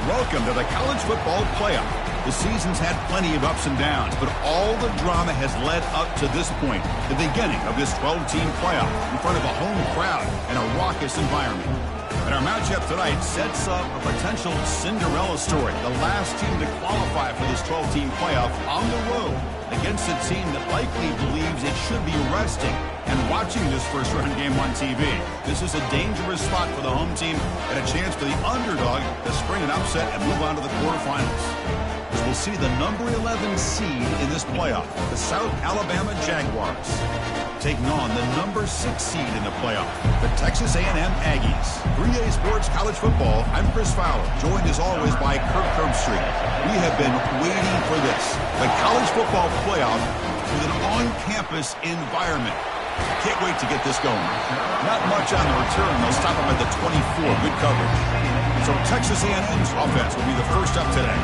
Welcome to the college football playoff. The season's had plenty of ups and downs, but all the drama has led up to this point, the beginning of this 12-team playoff in front of a home crowd and a raucous environment. And our matchup tonight sets up a potential Cinderella story, the last team to qualify for this 12-team playoff on the road against a team that likely believes it should be resting and watching this first-round game on TV. This is a dangerous spot for the home team and a chance for the underdog to spring an upset and move on to the quarterfinals. As we'll see the number 11 seed in this playoff, the South Alabama Jaguars, taking on the number 6 seed in the playoff, the Texas A&M Aggies. 3A Sports College Football, I'm Chris Fowler, joined as always by Kirk Herbstreit. We have been waiting for this, the college football playoff with an on-campus environment. Can't wait to get this going. Not much on the return. They'll stop them at the 24. Good coverage. So Texas A&M's offense will be the first up today.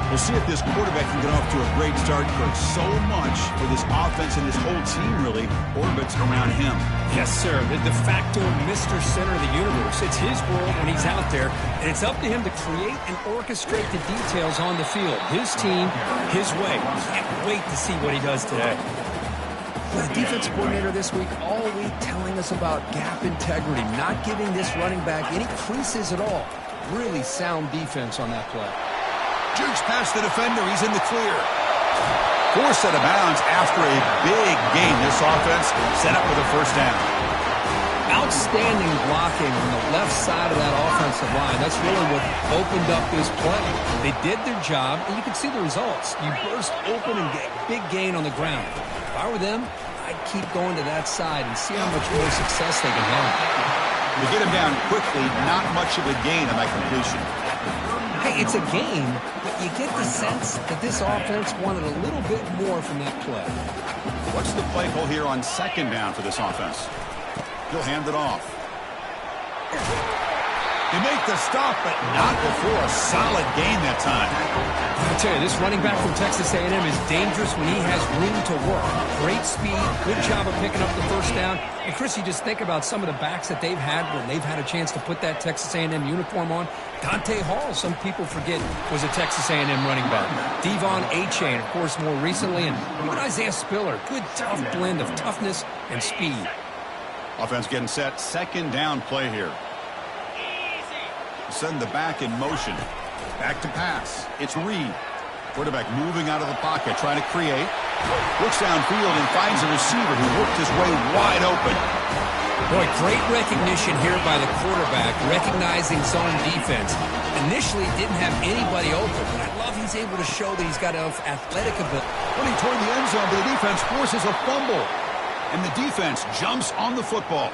We'll see if this quarterback can get off to a great start, Kirk. So much for this offense and this whole team really orbits around him. Yes, sir. The de facto Mr. Center of the universe. It's his world when he's out there, and it's up to him to create and orchestrate the details on the field. His team, his way. Can't wait to see what he does today. The defensive coordinator this week all week telling us about gap integrity, not giving this running back any creases at all. Really sound defense on that play. Jukes past the defender. He's in the clear. Forced out of bounds after a big gain. This offense set up with a first down. Outstanding blocking on the left side of that offensive line. That's really what opened up this play. They did their job, and you can see the results. You burst open and get a big gain on the ground. If I were them, I'd keep going to that side and see how much more success they can have. They get him down quickly. Not much of a gain on that completion. Hey, it's a game, but you get the sense that this offense wanted a little bit more from that play. What's the play call here on second down for this offense? He'll hand it off. They make the stop, but not before a solid gain that time. I tell you, this running back from Texas A&M is dangerous when he has room to work. Great speed, good job of picking up the first down. And, Chris, you just think about some of the backs that they've had when they've had a chance to put that Texas A&M uniform on. Dante Hall, some people forget, was a Texas A&M running back. Devon Achane, of course, more recently. And Isaiah Spiller, good, tough blend of toughness and speed. Offense getting set. Second down play here. Send the back in motion. Back to pass. It's Reed. Quarterback moving out of the pocket, trying to create. Looks downfield and finds a receiver who worked his way wide open. Boy, great recognition here by the quarterback, recognizing zone defense. Initially didn't have anybody open, but I love he's able to show that he's got enough athletic ability. Running toward the end zone, but the defense forces a fumble. And the defense jumps on the football.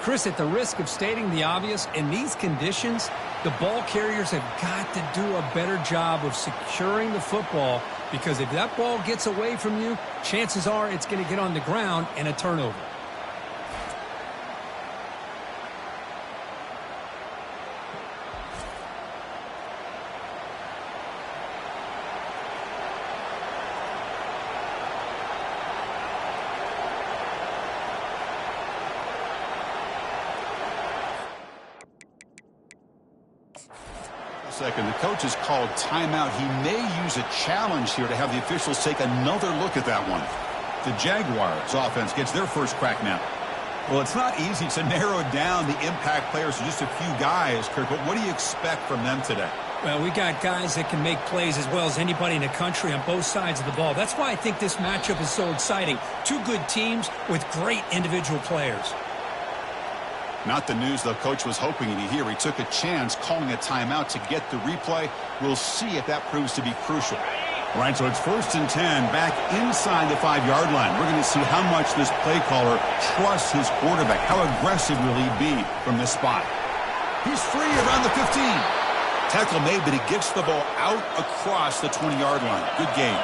Chris, at the risk of stating the obvious, in these conditions, the ball carriers have got to do a better job of securing the football, because if that ball gets away from you, chances are it's going to get on the ground and a turnover. Second, the coach has called timeout. He may use a challenge here to have the officials take another look at that one. The Jaguars offense gets their first crack now. Well, it's not easy to narrow down the impact players to just a few guys, Kirk, but what do you expect from them today? Well, we got guys that can make plays as well as anybody in the country on both sides of the ball. That's why I think this matchup is so exciting. Two good teams with great individual players. Not the news the coach was hoping to hear. He took a chance calling a timeout to get the replay. We'll see if that proves to be crucial. All right, so it's 1st and 10 back inside the 5-yard line. We're going to see how much this play caller trusts his quarterback. How aggressive will he be from this spot? He's free around the 15. Tackle made, but he gets the ball out across the 20-yard line. Good game.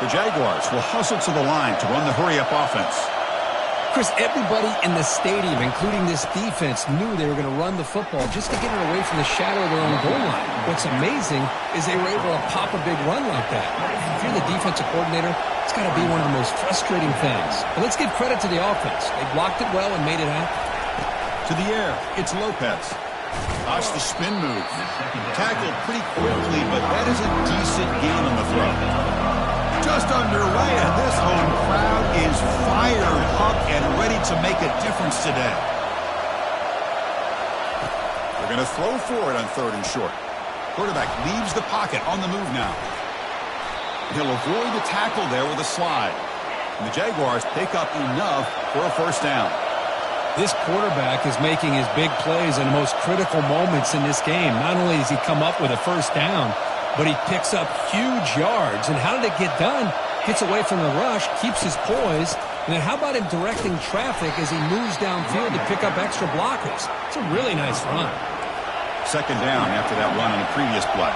The Jaguars will hustle to the line to run the hurry-up offense. Chris, everybody in the stadium, including this defense, knew they were going to run the football just to get it away from the shadow of their own goal line. What's amazing is they were able to pop a big run like that. If you're the defensive coordinator, it's got to be one of the most frustrating things. But let's give credit to the offense. They blocked it well and made it happen. To the air, it's Lopez. Watch the spin move. Tackled pretty quickly, but that is a decent gain on the throw. Just underway, and this home crowd is fired up and ready to make a difference today. They're going to throw for it on 3rd and short. Quarterback leaves the pocket on the move now. He'll avoid the tackle there with a slide. And the Jaguars pick up enough for a 1st down. This quarterback is making his big plays in the most critical moments in this game. Not only does he come up with a 1st down, but he picks up huge yards. And how did it get done? Gets away from the rush, keeps his poise, and then how about him directing traffic as he moves downfield to pick up extra blockers? It's a really nice run. 2nd down after that run on the previous play.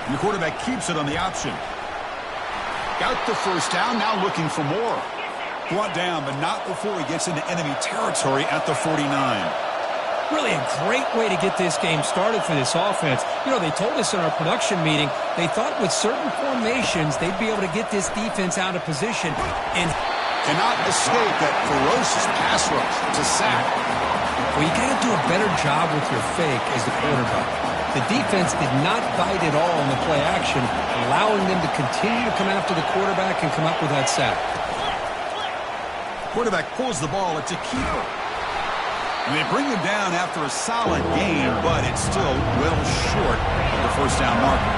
And the quarterback keeps it on the option. Got the 1st down, now looking for more. Brought down, but not before he gets into enemy territory at the 49. Really a great way to get this game started for this offense. You know, they told us in our production meeting they thought with certain formations they'd be able to get this defense out of position and cannot escape that ferocious pass rush. It's a sack. Well, you got to do a better job with your fake as the quarterback. The defense did not bite at all in the play action, allowing them to continue to come after the quarterback and come up with that sack. Quarterback pulls the ball. It's a keeper. And they bring him down after a solid gain, but it's still well short of the 1st down marker.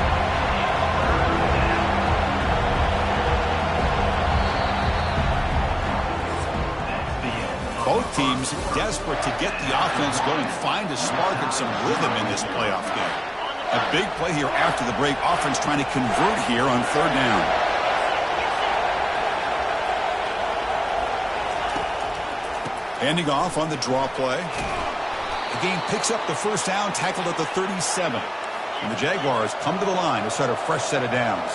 Both teams desperate to get the offense going, find a spark and some rhythm in this playoff game. A big play here after the break. Offense trying to convert here on 3rd down. Handing off on the draw play. The game picks up the 1st down, tackled at the 37. And the Jaguars come to the line to start a fresh set of downs.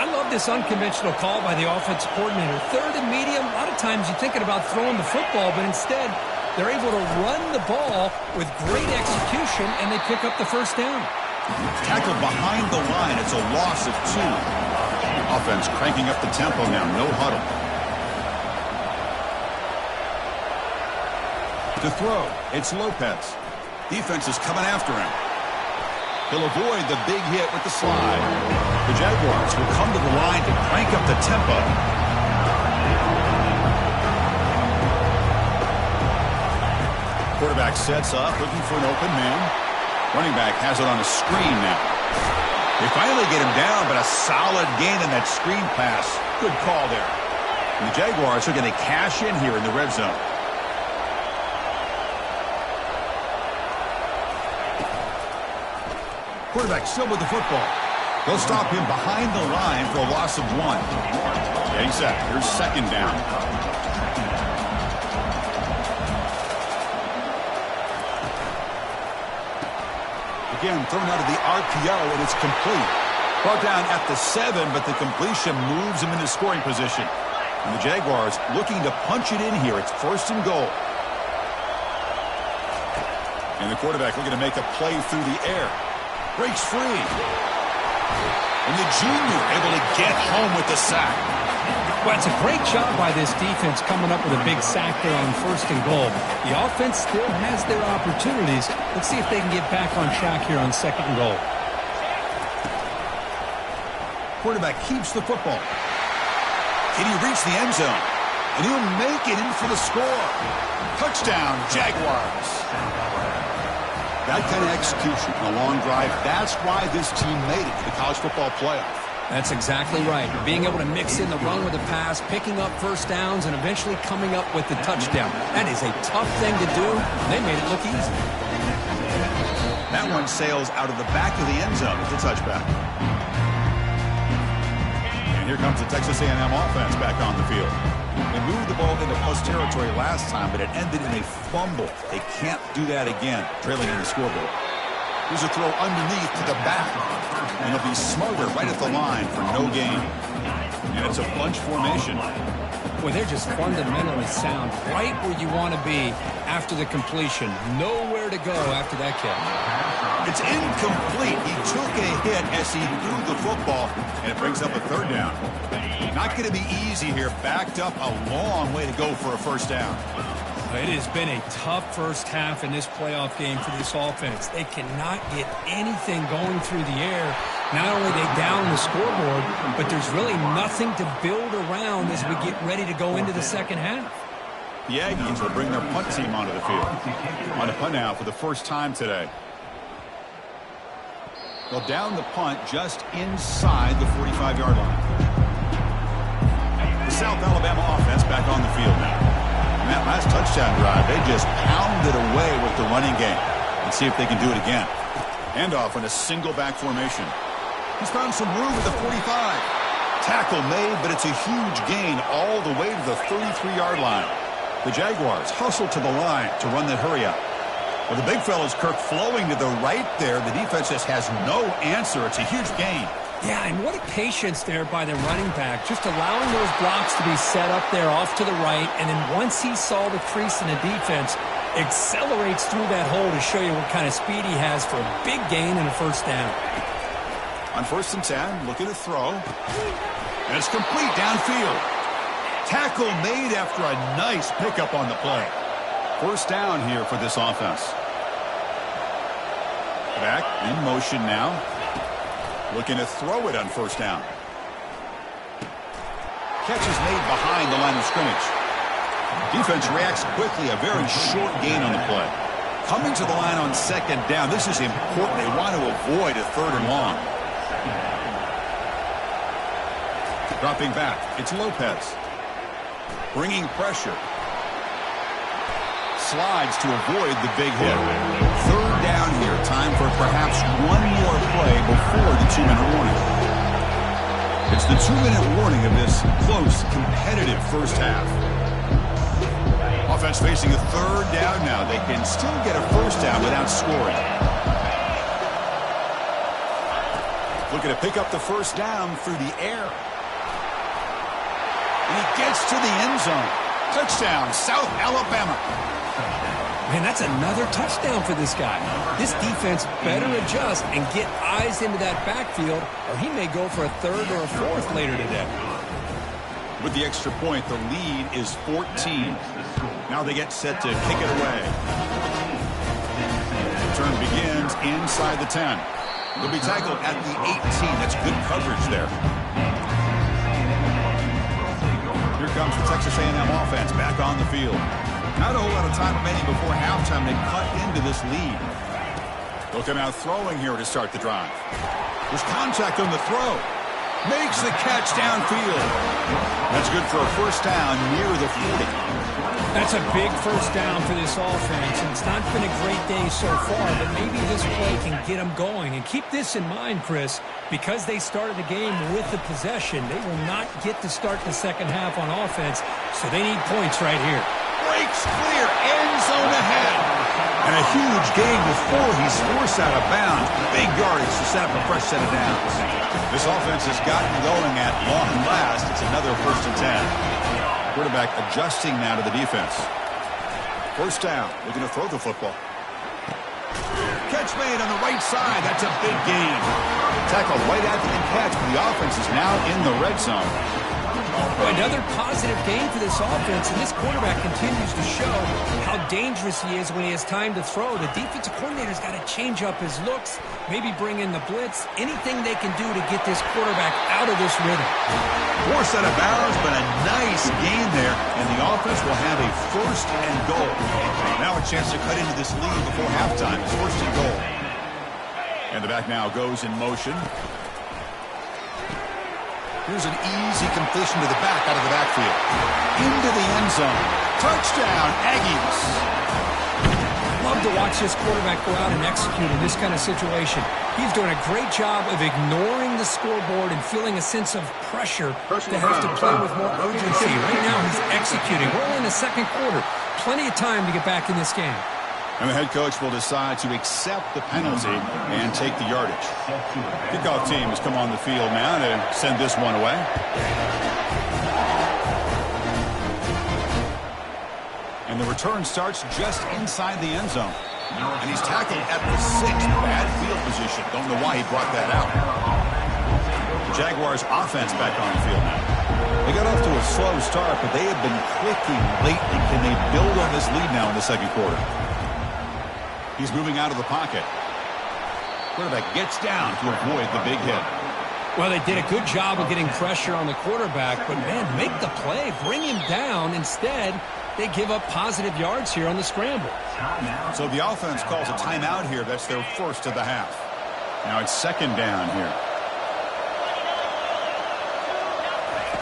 I love this unconventional call by the offensive coordinator. 3rd and medium, a lot of times you're thinking about throwing the football, but instead they're able to run the ball with great execution, and they pick up the 1st down. Tackled behind the line. It's a loss of 2. Offense cranking up the tempo now. No huddle. To throw, it's Lopez. Defense is coming after him. He'll avoid the big hit with the slide. The Jaguars will come to the line to crank up the tempo. Quarterback sets up, looking for an open man. Running back has it on a screen now. They finally get him down, but a solid gain in that screen pass. Good call there. And the Jaguars are going to cash in here in the red zone. Quarterback still with the football. They'll stop him behind the line for a loss of 1. Getting set. Here's 2nd down. Again, thrown out of the RPO, and it's complete. Brought down at the 7, but the completion moves him into scoring position. And the Jaguars looking to punch it in here. It's 1st and goal. And the quarterback looking to make a play through the air. Breaks free. And the junior able to get home with the sack. Well, it's a great job by this defense coming up with a big sack there on 1st and goal. The offense still has their opportunities. Let's see if they can get back on track here on 2nd and goal. Quarterback keeps the football. Can he reach the end zone? And he'll make it in for the score. Touchdown, Jaguars. That kind of execution on a long drive, that's why this team made it to the college football playoff. That's exactly right. Being able to mix in the run with the pass, picking up 1st downs, and eventually coming up with the touchdown. That is a tough thing to do. They made it look easy. That one sails out of the back of the end zone with the touchback. And here comes the Texas A&M offense back on the field. They moved the ball into plus territory last time, but it ended in a fumble. They can't do that again, trailing in the scoreboard. Here's a throw underneath to the back. And he'll be smarter right at the line for no gain. And it's a bunch formation. Well, they're just fundamentally sound, right where you want to be after the completion. Nowhere to go after that catch. It's incomplete. He took a hit as he threw the football, and it brings up a third down. Not going to be easy here. Backed up a long way to go for a first down. It has been a tough first half in this playoff game for this offense. They cannot get anything going through the air. Not only are they down the scoreboard, but there's really nothing to build around as we get ready to go into the second half. The Aggies will bring their punt team onto the field. On the punt now for the first time today. They'll down the punt just inside the 45-yard line. The South Alabama offense back on the field now. And that last touchdown drive, they just pounded away with the running game. Let's see if they can do it again. Handoff in a single back formation. He's found some room at the 45. Tackle made, but it's a huge gain all the way to the 33-yard line. The Jaguars hustle to the line to run the hurry up. Well, the big fella's Kirk flowing to the right there. The defense just has no answer. It's a huge gain. Yeah, and what a patience there by the running back, just allowing those blocks to be set up there off to the right, and then once he saw the crease in the defense, accelerates through that hole to show you what kind of speed he has for a big gain and a first down. On 1st and 10, looking to throw. And it's complete downfield. Tackle made after a nice pickup on the play. First down here for this offense. Back in motion now. Looking to throw it on first down. Catch is made behind the line of scrimmage. Defense reacts quickly. A very short gain on the play. Coming to the line on second down. This is important. They want to avoid a third and long. Dropping back. It's Lopez. Bringing pressure. Slides to avoid the big hit. Third down here. Time for perhaps one more play before the 2-minute warning. It's the 2-minute warning of this close, competitive first half. Offense facing a third down now. They can still get a first down without scoring. Looking to pick up the first down through the air. And he gets to the end zone. Touchdown, South Alabama. Man, that's another touchdown for this guy. This defense better adjust and get eyes into that backfield, or he may go for a third or a fourth later today. With the extra point, the lead is 14. Now they get set to kick it away. The turn begins inside the 10. They'll be tackled at the 18. That's good coverage there. Here comes the Texas A&M offense back on the field. Not a whole lot of time remaining before halftime. They cut into this lead. They'll come out throwing here to start the drive. There's contact on the throw. Makes the catch downfield. That's good for a first down near the 40. That's a big first down for this offense, and it's not been a great day so far, but maybe this play can get them going. And keep this in mind, Chris, because they started the game with the possession, they will not get to start the second half on offense, so they need points right here. Breaks clear, end zone ahead. And a huge gain before he's forced out of bounds. Big yardage to set up a fresh set of downs. This offense has gotten going at long last. It's another 1st and 10. Quarterback adjusting now to the defense. First down, looking to throw the football. Catch made on the right side. That's a big gain. Tackle right after the catch, but the offense is now in the red zone. Boy, another positive game for this offense, and this quarterback continues to show how dangerous he is when he has time to throw. The defensive coordinator's got to change up his looks, maybe bring in the blitz, anything they can do to get this quarterback out of this rhythm. Forced out of bounds, but a nice gain there, and the offense will have a 1st and goal. Now a chance to cut into this lead before halftime. It's 1st and goal. And the back now goes in motion. Here's an easy completion to the back out of the backfield. Into the end zone. Touchdown, Aggies. Love to watch this quarterback go out and execute in this kind of situation. He's doing a great job of ignoring the scoreboard and feeling a sense of pressure to have to play with more urgency. Right now he's executing. We're only in the second quarter. Plenty of time to get back in this game. And the head coach will decide to accept the penalty and take the yardage. Kickoff team has come on the field now to send this one away. And the return starts just inside the end zone. And he's tackled at the 6. Bad field position. Don't know why he brought that out. The Jaguars offense back on the field now. They got off to a slow start, but they have been clicking lately. Can they build on this lead now in the second quarter? He's moving out of the pocket. Quarterback gets down to avoid the big hit. Well, they did a good job of getting pressure on the quarterback, but, man, make the play. Bring him down. Instead, they give up positive yards here on the scramble. So the offense calls a timeout here. That's their first of the half. Now it's second down here.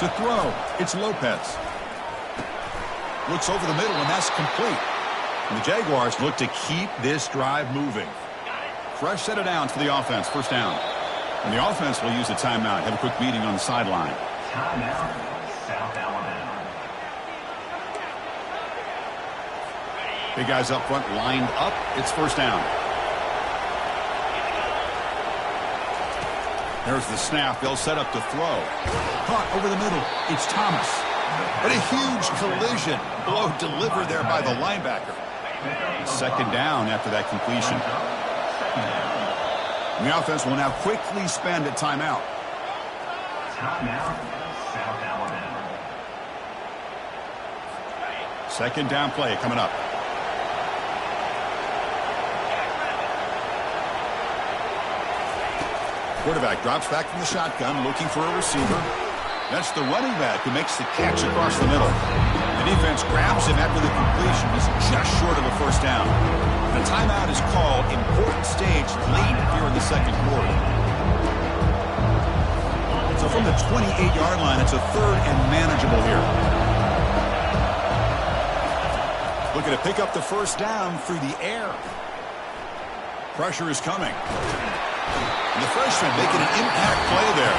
To throw, it's Lopez. Looks over the middle, and that's complete. And the Jaguars look to keep this drive moving. Fresh set of downs for the offense, first down. And the offense will use a timeout. Have a quick meeting on the sideline. Timeout, South Alabama. Big guys up front lined up. It's first down. There's the snap. They'll set up to throw. Caught over the middle. It's Thomas. But a huge collision. Blow delivered there by the linebacker. Second down after that completion. And the offense will now quickly spend a timeout. Timeout, South Alabama. Second down play coming up. Quarterback drops back from the shotgun, looking for a receiver. That's the running back who makes the catch across the middle. The defense grabs him after the completion. He's just short of a first down. The timeout is called. Important stage late here in the second quarter. So from the 28-yard line, it's a third and manageable here. Looking to pick up the first down through the air. Pressure is coming. And the freshman making an impact play there.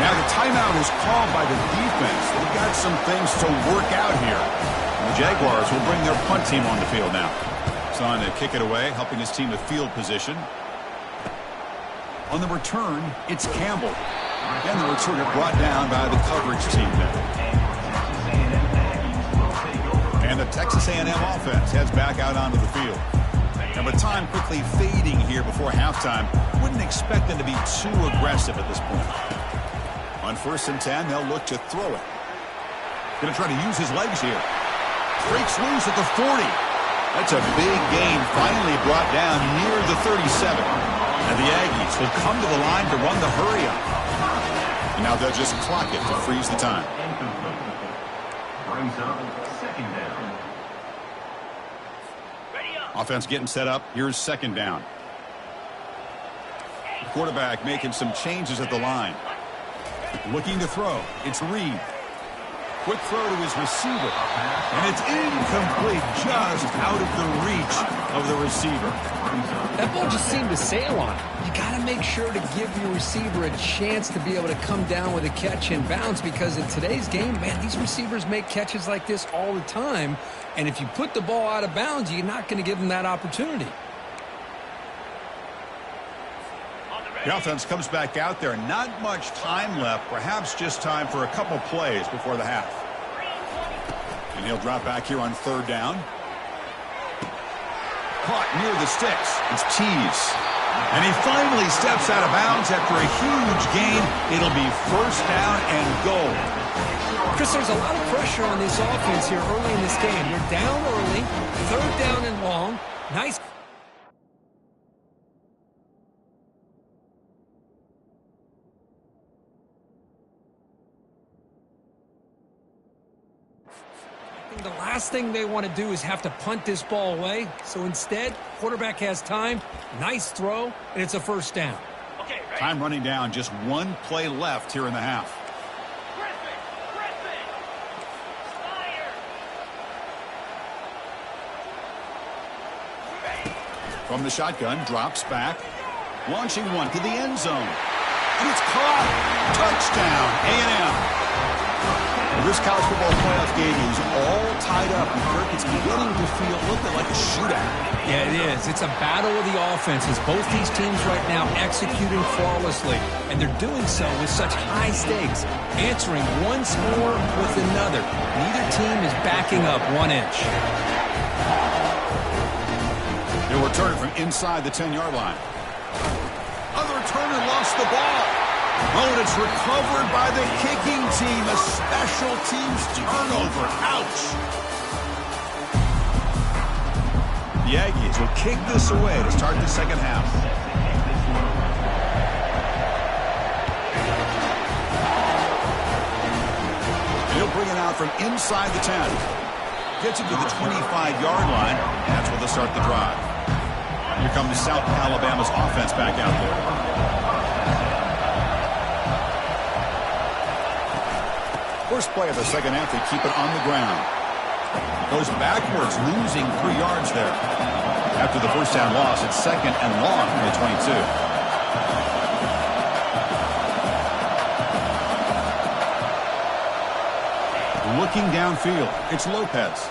Now the timeout is called by the defense. They've got some things to work out here. And the Jaguars will bring their punt team on the field now. It's on to kick it away, helping his team with field position. On the return, it's Campbell. And the returner brought down by the coverage team there. And the Texas A&M offense heads back out onto the field. And with time quickly fading here before halftime, wouldn't expect them to be too aggressive at this point. On 1st and 10, they'll look to throw it. Going to try to use his legs here. Breaks loose at the 40. That's a big gain, finally brought down near the 37. And the Aggies will come to the line to run the hurry up. And now they'll just clock it to freeze the time. Brings up second down. Offense getting set up. Here's second down. The quarterback making some changes at the line. Looking to throw. It's Reed. Quick throw to his receiver. And it's incomplete, just out of the reach of the receiver. That ball just seemed to sail on it. You got to make sure to give your receiver a chance to be able to come down with a catch and bounce, because in today's game, man, these receivers make catches like this all the time. And if you put the ball out of bounds, you're not going to give them that opportunity. The offense comes back out there. Not much time left. Perhaps just time for a couple plays before the half. And he'll drop back here on third down. Caught near the sticks. It's Tees. And he finally steps out of bounds after a huge gain. It'll be first down and goal. Chris, there's a lot of pressure on this offense here early in this game. They're down early, third down and long. Nice. The last thing they want to do is have to punt this ball away. So instead, quarterback has time, nice throw, and it's a first down. Okay, right. Time running down, just one play left here in the half. From the shotgun, drops back, launching one to the end zone. And it's caught. Touchdown, A&M. This college football playoff game is all tied up. And Kirk, it's beginning to feel a little bit like a shootout. Yeah, it is. It's a battle of the offenses. Both these teams right now executing flawlessly. And they're doing so with such high stakes. Answering one score with another. Neither team is backing up 1 inch. It He'll return it from inside the 10-yard line. Other returner lost the ball. Oh, and it's recovered by the kicking team. A special teams turnover. Ouch. The Aggies will kick this away to start the second half. He'll bring it out from inside the 10. Gets it to the 25-yard line, and that's where they'll start the drive. Here comes South Alabama's offense back out there. First play of the second half, they keep it on the ground. Goes backwards, losing 3 yards there. After the first down loss, it's second and long from the 22. Looking downfield, it's Lopez.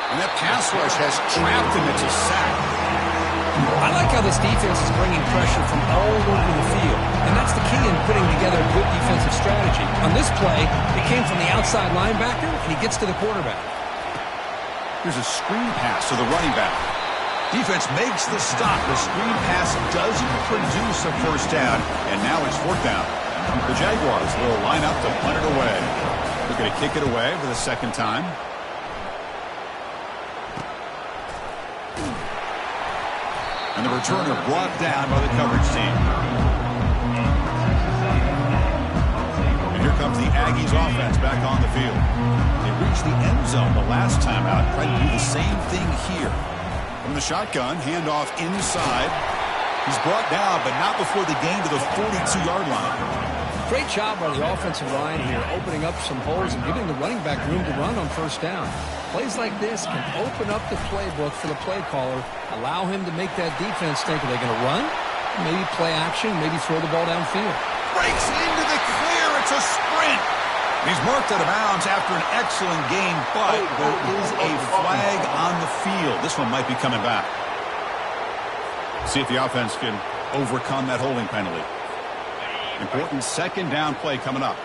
And that pass rush has trapped him. It's a sack. I like how this defense is bringing pressure from all over the field, and that's the key in putting together a good defensive strategy. On this play, it came from the outside linebacker, and he gets to the quarterback. Here's a screen pass to the running back. Defense makes the stop. The screen pass doesn't produce a first down, and now it's fourth down. The Jaguars will line up to punt it away. They're going to kick it away for the second time. And the returner brought down by the coverage team. And here comes the Aggies offense back on the field. They reached the end zone the last time out. Try to do the same thing here. From the shotgun, handoff inside. He's brought down, but not before the gain to the 42-yard line. Great job by the offensive line here, opening up some holes and giving the running back room to run on first down. Plays like this can open up the playbook for the play caller, allow him to make that defense think, are they going to run? Maybe play action, maybe throw the ball downfield. Breaks into the clear. It's a sprint. He's marked out of bounds after an excellent gain, but there is a flag on the field. This one might be coming back. See if the offense can overcome that holding penalty. Important second down play coming up.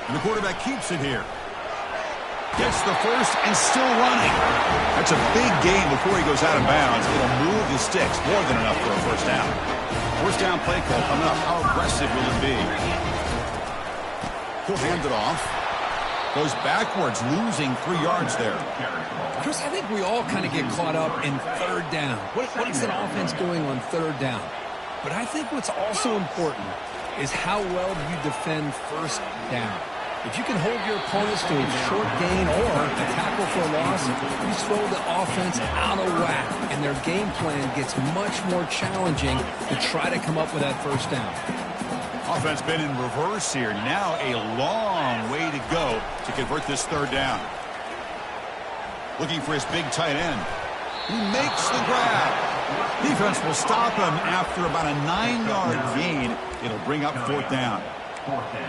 And the quarterback keeps it here. Gets the first and still running. That's a big gain before he goes out of bounds. It'll move the sticks. More than enough for a first down. First down play call coming up. How aggressive will it be? He'll hand it off. Goes backwards, losing 3 yards there. Chris, I think we all kind of get caught up in third down. What is an offense doing on third down? But I think what's also important is how well do you defend first down. If you can hold your opponents to a short gain or a tackle for a loss, you throw the offense out of whack, and their game plan gets much more challenging to try to come up with that first down. Offense been in reverse here. Now a long way to go to convert this third down. Looking for his big tight end. He makes the grab. Defense will stop him after about a 9-yard gain. It'll bring up fourth down.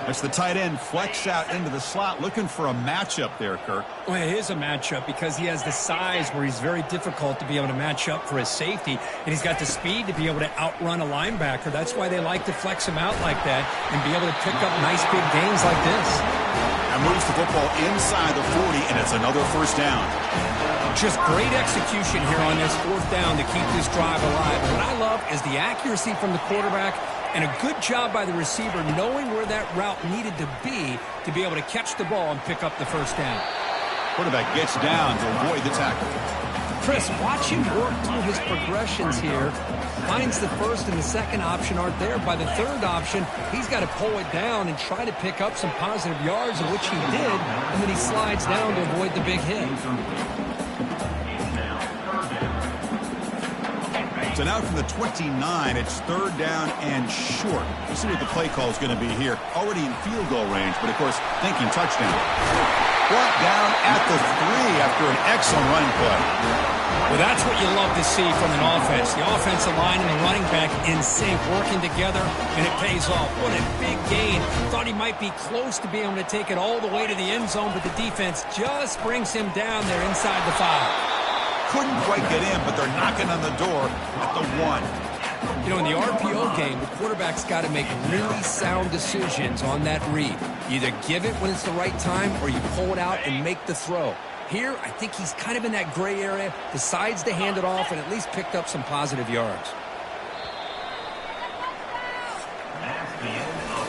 It's the tight end flex out into the slot, looking for a matchup there, Kirk. Well, it is a matchup because he has the size where he's very difficult to be able to match up for his safety, and he's got the speed to be able to outrun a linebacker. That's why they like to flex him out like that and be able to pick up nice big gains like this. And moves the football inside the 40, and it's another first down. Just great execution here on this fourth down to keep this drive alive. What I love is the accuracy from the quarterback and a good job by the receiver knowing where that route needed to be able to catch the ball and pick up the first down. Quarterback gets down to avoid the tackle. Chris, watch him work through his progressions here. Finds the first and the second option aren't there. By the third option, he's got to pull it down and try to pick up some positive yards, of which he did, and then he slides down to avoid the big hit. So now from the 29, it's third down and short. We'll see what the play call is going to be here. Already in field goal range, but of course, thinking touchdown. Brought down at the 3 after an excellent running play. Well, that's what you love to see from an offense. The offensive line and the running back in sync, working together, and it pays off. What a big gain. Thought he might be close to being able to take it all the way to the end zone, but the defense just brings him down there inside the 5. couldn't quite get in, but they're knocking on the door at the 1. You know, in the RPO game, the quarterback's got to make really sound decisions on that read. You either give it when it's the right time or you pull it out and make the throw. Here, I think he's kind of in that gray area, decides to hand it off and at least picked up some positive yards.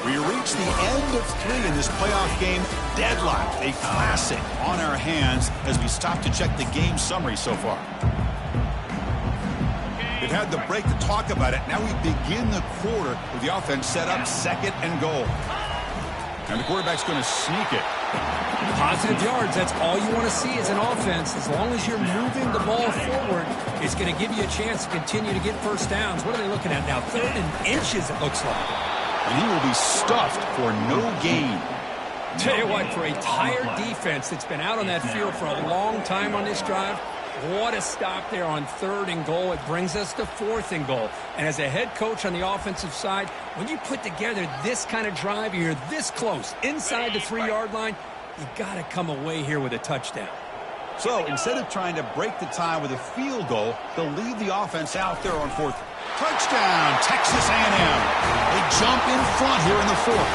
We reach the end of 3 in this playoff game. Deadlocked, a classic on our hands as we stop to check the game summary so far. We've had the break to talk about it. Now we begin the quarter with the offense set up 2nd and goal. And the quarterback's going to sneak it. Positive yards, that's all you want to see as an offense. As long as you're moving the ball forward, it's going to give you a chance to continue to get first downs. What are they looking at now? 3rd and inches, it looks like. And he will be stuffed for no gain. Tell you what, for a tired defense that's been out on that field for a long time on this drive, what a stop there on 3rd and goal. It brings us to 4th and goal. And as a head coach on the offensive side, when you put together this kind of drive, you're this close, inside the 3-yard line, you got to come away here with a touchdown. So instead of trying to break the tie with a field goal, they'll leave the offense out there on 4th. Touchdown, Texas A&M. They jump in front here in the 4th.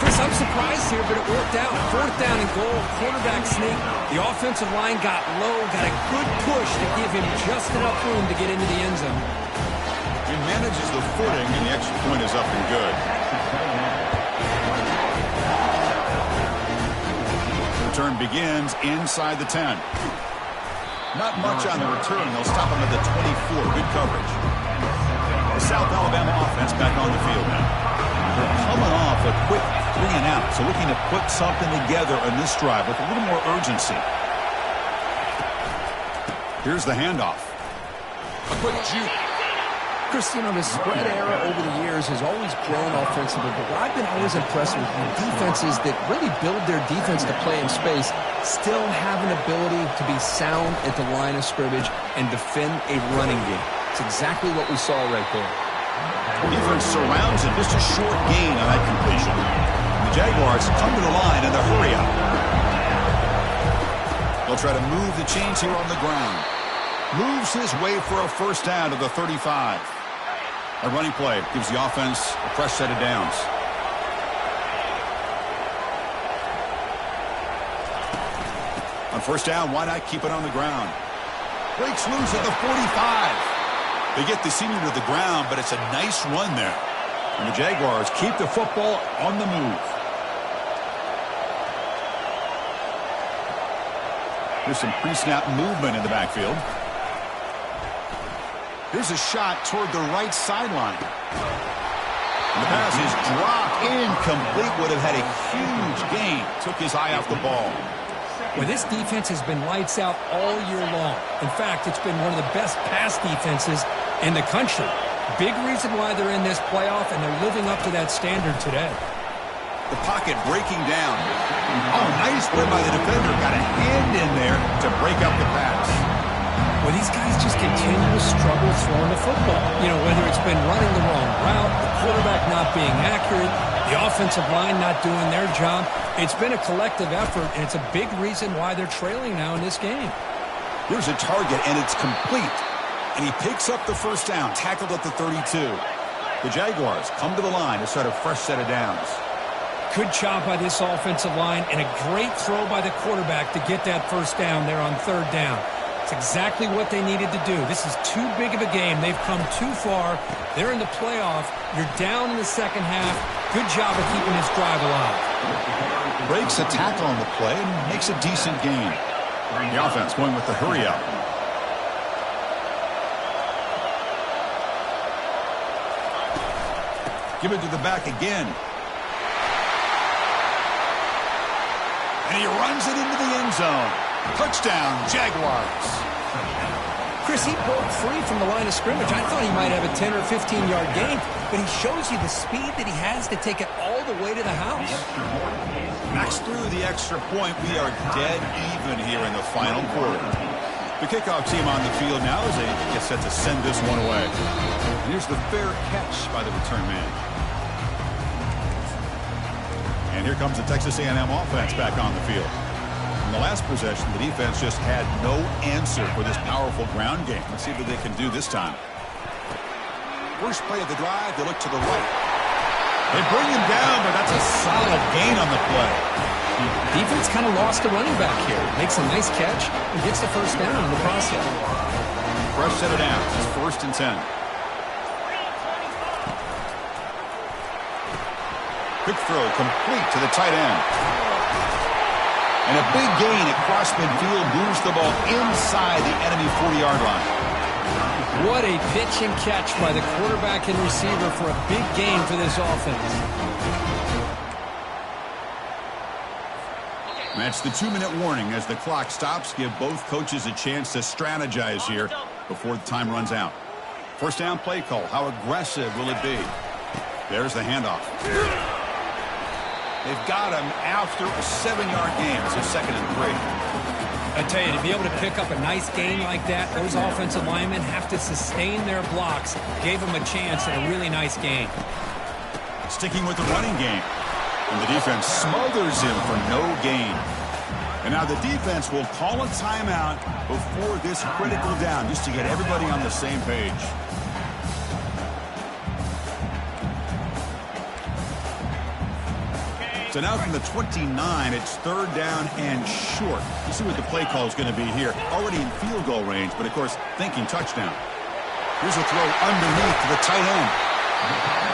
Chris, I'm surprised here, but it worked out. 4th down and goal, quarterback sneak. The offensive line got low, got a good push to give him just enough room to get into the end zone. He manages the footing, and the extra point is up and good. Return begins inside the 10. Not much on the return. They'll stop him at the 24. Good coverage. The South Alabama offense back on the field now. They're coming off a quick 3-and-out, so looking to put something together on this drive with a little more urgency. Here's the handoff. A quick juke. Chris, you know, the spread era over the years has always grown offensively, but what I've been always impressed with defenses that really build their defense to play in space still have an ability to be sound at the line of scrimmage and defend a running game. It's exactly what we saw right there. Defense surrounds it. Just a short gain on that completion. The Jaguars come to the line in the hurry up. They'll try to move the chains here on the ground. Moves his way for a first down to the 35. A running play gives the offense a fresh set of downs. On first down, why not keep it on the ground? Breaks loose at the 45. They get the senior to the ground, but it's a nice run there. And the Jaguars keep the football on the move. There's some pre-snap movement in the backfield. Here's a shot toward the right sideline. And the pass is dropped. Incomplete. Would have had a huge gain. Took his eye off the ball. Well, this defense has been lights out all year long. In fact, it's been one of the best pass defenses in the country. Big reason why they're in this playoff, and they're living up to that standard today. The pocket breaking down. Oh, nice play by the defender. Got a hand in there to break up the pass. Well, these guys just continue to struggle throwing the football. You know, whether it's been running the wrong route, the quarterback not being accurate, the offensive line not doing their job. It's been a collective effort, and it's a big reason why they're trailing now in this game. Here's a target, and it's complete. And he picks up the first down, tackled at the 32. The Jaguars come to the line to start a fresh set of downs. Good job by this offensive line, and a great throw by the quarterback to get that first down there on third down. It's exactly what they needed to do. This is too big of a game. They've come too far. They're in the playoff. You're down in the second half. Good job of keeping this drive alive. Breaks a tackle on the play and makes a decent gain. The offense going with the hurry up. Give it to the back again. And he runs it into the end zone. Touchdown, Jaguars. Chris, he broke free from the line of scrimmage. I thought he might have a 10 or 15-yard gain, but he shows you the speed that he has to take it all the way to the house. Knocks through the extra point. We are dead even here in the final quarter. The kickoff team on the field now as they get set to send this one away. And here's the fair catch by the return man. And here comes the Texas A&M offense back on the field. In the last possession, the defense just had no answer for this powerful ground game. Let's see what they can do this time. First play of the drive, they look to the right. They bring him down, but that's a solid gain on the play. Defense kind of lost the running back here. Makes a nice catch and gets the first down in the process. Fresh set of downs. It's 1st and 10. Quick throw complete to the tight end. And a big gain across midfield moves the ball inside the enemy 40-yard line. What a pitch and catch by the quarterback and receiver for a big gain for this offense. That's the 2-minute warning as the clock stops. Give both coaches a chance to strategize here before the time runs out. First down play call. How aggressive will it be? There's the handoff. They've got him after a 7-yard gain. So 2nd and 3. I tell you, to be able to pick up a nice gain like that, those offensive linemen have to sustain their blocks. Gave them a chance at a really nice gain. Sticking with the running game. And the defense smothers him for no gain. And now the defense will call a timeout before this critical down just to get everybody on the same page. So now from the 29, it's 3rd down and short. You see what the play call is going to be here. Already in field goal range, but of course thinking touchdown. Here's a throw underneath to the tight end.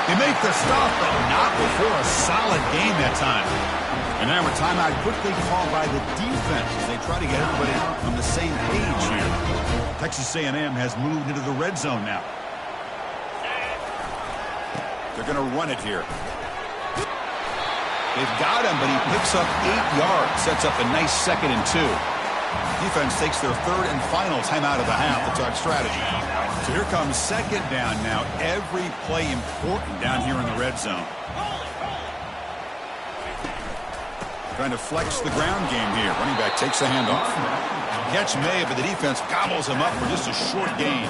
They make the stop, but not before a solid gain that time. And now a timeout quickly called by the defense as they try to get everybody on the same page here. Texas A&M has moved into the red zone now. They're going to run it here. They've got him, but he picks up 8 yards. Sets up a nice 2nd and 2. Defense takes their 3rd and final timeout of the half to talk strategy. So here comes 2nd down now. Every play important down here in the red zone. Trying to flex the ground game here. Running back takes the handoff. Catch made, but the defense gobbles him up for just a short gain.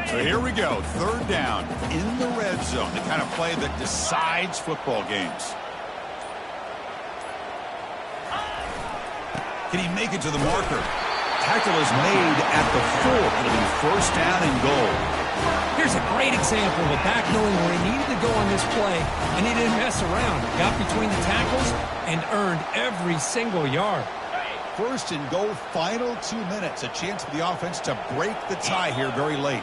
So here we go, 3rd down in the red zone, the kind of play that decides football games. Can he make it to the marker? Tackle is made at the 4. It'll be 1st down and goal. Here's a great example of a back knowing where he needed to go on this play, and he didn't mess around. Got between the tackles and earned every single yard. 1st and goal, final 2 minutes. A chance for the offense to break the tie here very late.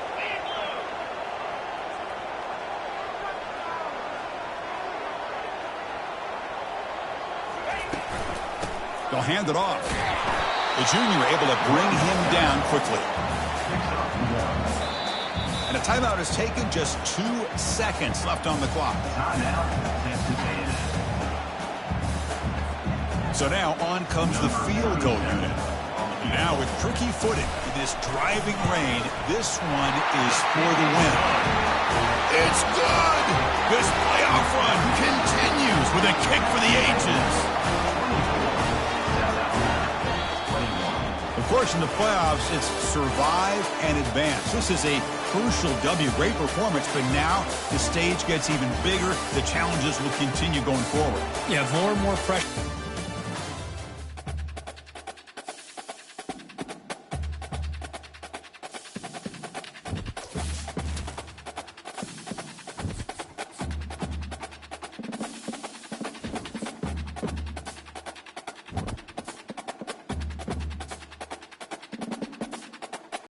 They'll hand it off. The junior able to bring him down quickly. And a timeout is taken, just 2 seconds left on the clock. So now on comes the field goal unit. Now with tricky footing in this driving rain, this one is for the win. It's good! This playoff run continues with a kick for the ages. Of course, in the playoffs, it's survive and advance. This is a crucial W. Great performance, but now the stage gets even bigger. The challenges will continue going forward. Yeah, more and more pressure.